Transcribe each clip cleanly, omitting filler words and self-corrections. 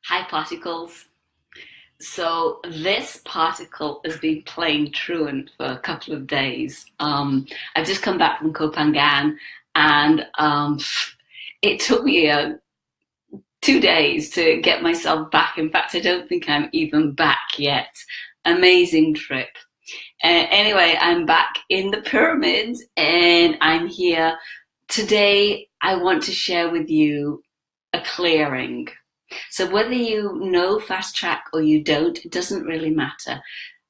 Hi, particles. So this particle has been playing truant for a couple of days. I've just come back from Kopangan, and it took me 2 days to get myself back. In fact, I don't think I'm even back yet. Amazing trip. Anyway, I'm back in the pyramids, and I'm here today. I want to share with you a clearing. So whether you know fast track or you don't, it doesn't really matter.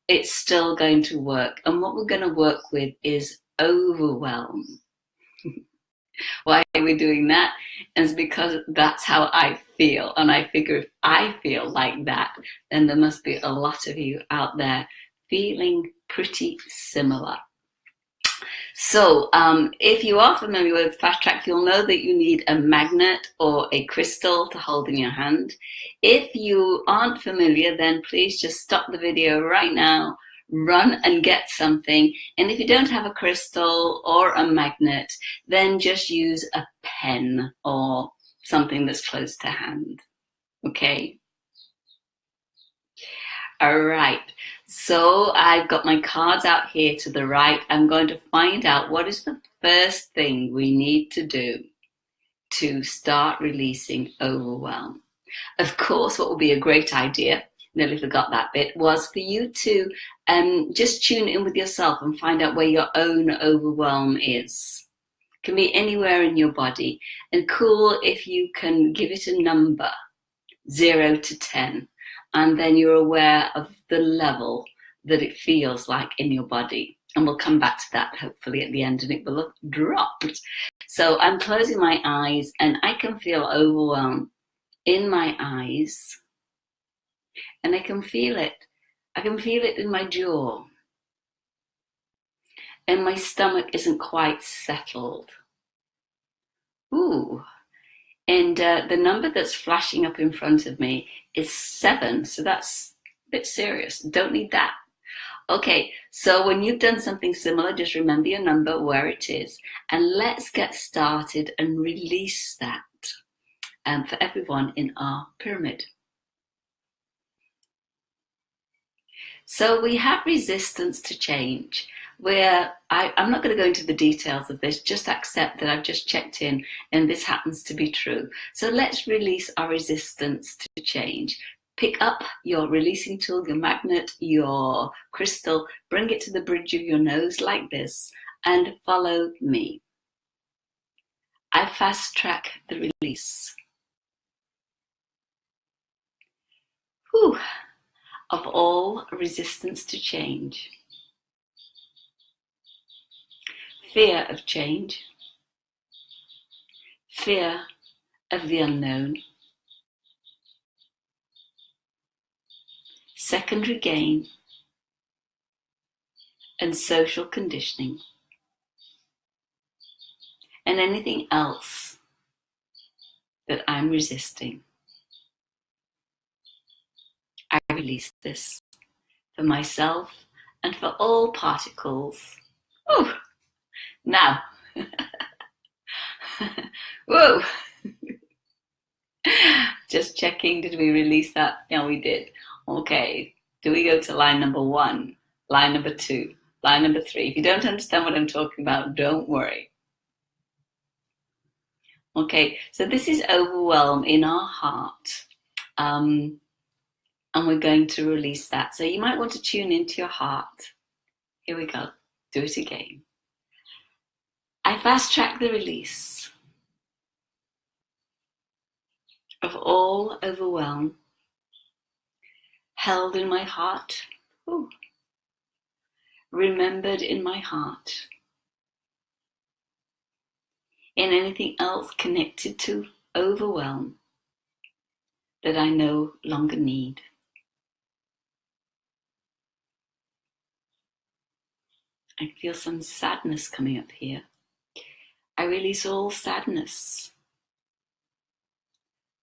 It's still going to work. And what we're going to work with is overwhelm. Why are we doing that? It's because that's how I feel. And I figure if I feel like that, then there must be a lot of you out there feeling pretty similar. So if you are familiar with fast track, you'll know that you need a magnet or a crystal to hold in your hand. If you aren't familiar, then please just stop the video right now, run and get something. And if you don't have a crystal or a magnet, then just use a pen or something that's close to hand. Okay? All right. So I've got my cards out here to the right. I'm going to find out what is the first thing we need to do to start releasing overwhelm. Of course, what would be a great idea, nearly forgot that bit, was for you to just tune in with yourself and find out where your own overwhelm is. It can be anywhere in your body. And cool if you can give it a number, 0 to 10. And then you're aware of the level that it feels like in your body. And we'll come back to that hopefully at the end, and it will look dropped. So I'm closing my eyes and I can feel overwhelm in my eyes, and I can feel it. I can feel it in my jaw, and my stomach isn't quite settled. Ooh. And the number that's flashing up in front of me is 7. So that's a bit serious. Don't need that. Okay, so when you've done something similar, just remember your number, where it is. And let's get started and release that for everyone in our pyramid. So we have resistance to change. I'm not going to go into the details of this, just accept that I've just checked in and this happens to be true. So let's release our resistance to change. Pick up your releasing tool, your magnet, your crystal, bring it to the bridge of your nose like this, and follow me. I fast track the release. Whew. Of all resistance to change. Fear of change, fear of the unknown, secondary gain, and social conditioning, and anything else that I'm resisting. I release this for myself and for all particles. Oh, now. Whoa. Just checking, did we release that? Yeah, we did. Okay, do we go to line number 1, line number 2, line number 3? If you don't understand what I'm talking about, don't worry. Okay, so this is overwhelm in our heart. And we're going to release that. So you might want to tune into your heart. Here we go. Do it again. I fast track the release of all overwhelm held in my heart, remembered in my heart, and anything else connected to overwhelm that I no longer need. I feel some sadness coming up here. I release all sadness,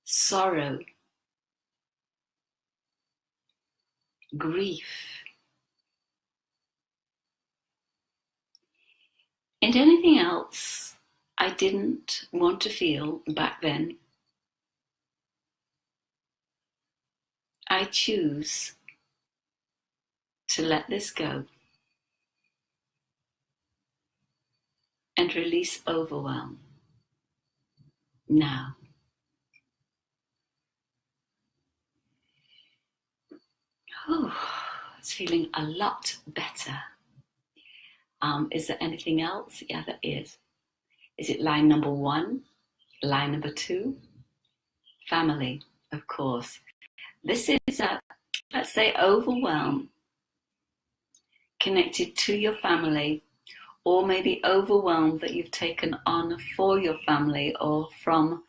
sorrow, grief, and anything else I didn't want to feel back then. I choose to let this go and release overwhelm now. Oh, it's feeling a lot better. Is there anything else? Yeah, there is. Is it line number 1? Line number 2? Family, of course. This is let's say, overwhelm connected to your family, or maybe overwhelm that you've taken on for your family or from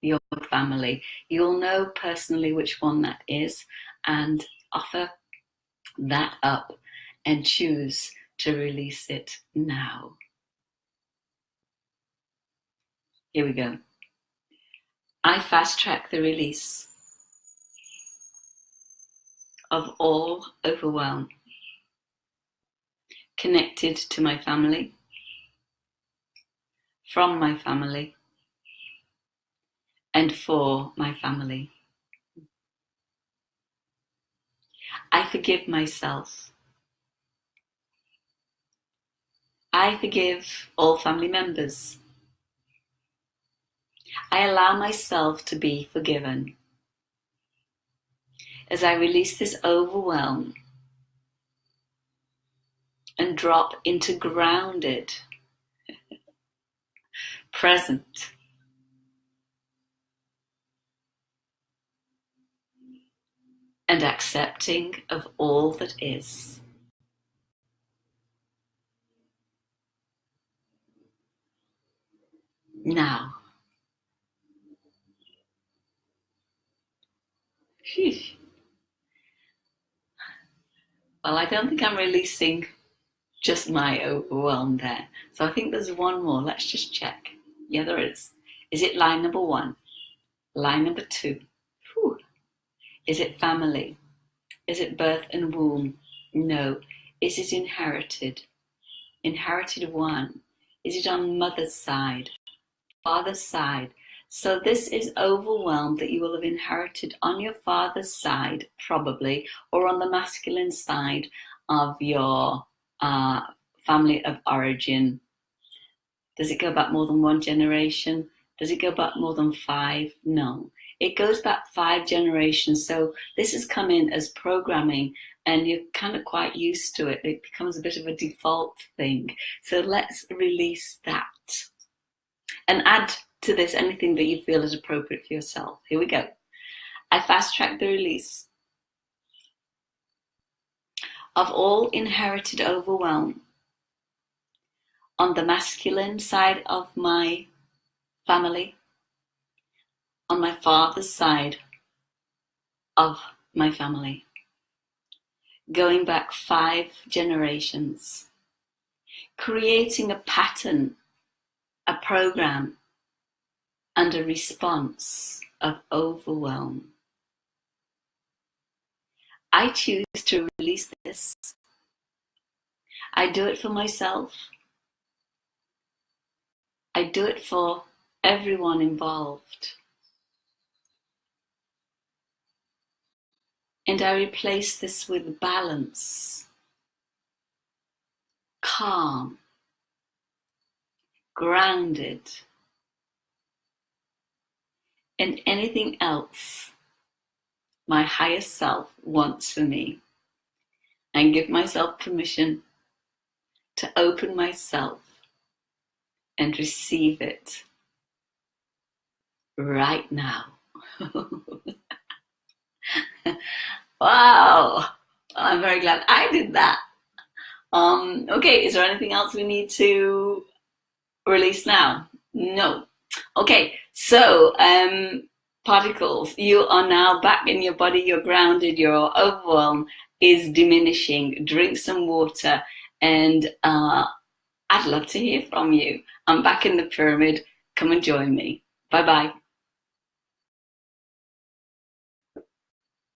your family. You'll know personally which one that is and offer that up and choose to release it now. Here we go. I fast track the release of all overwhelm connected to my family, from my family, and for my family. I forgive myself. I forgive all family members. I allow myself to be forgiven. As I release this overwhelm and drop into grounded, present, and accepting of all that is. Now. Well, I don't think I'm releasing just my overwhelm there. So I think there's one more. Let's just check. Yeah, there is. Is it line number 1? Line number 2? Whew. Is it family? Is it birth and womb? No. Is it inherited? Inherited 1. Is it on mother's side? Father's side? So this is overwhelm that you will have inherited on your father's side, probably, or on the masculine side of your family of origin. Does it go back more than 1 generation? Does it go back more than 5? No. It goes back 5 generations. So this has come in as programming and you're kind of quite used to it. It becomes a bit of a default thing. So let's release that and add to this anything that you feel is appropriate for yourself. Here we go. I fast track the release of all inherited overwhelm on the masculine side of my family, on my father's side of my family, going back 5 generations, creating a pattern, a program, and a response of overwhelm. I choose to release this. I do it for myself. I do it for everyone involved. And I replace this with balance, calm, grounded, and anything else my higher self wants for me. And give myself permission to open myself and receive it right now. Wow, I'm very glad I did that. Okay, is there anything else we need to release now? No. Okay, so particles, you are now back in your body, you're grounded, your overwhelm is diminishing. Drink some water and I'd love to hear from you. I'm back in the pyramid. Come and join me. Bye-bye.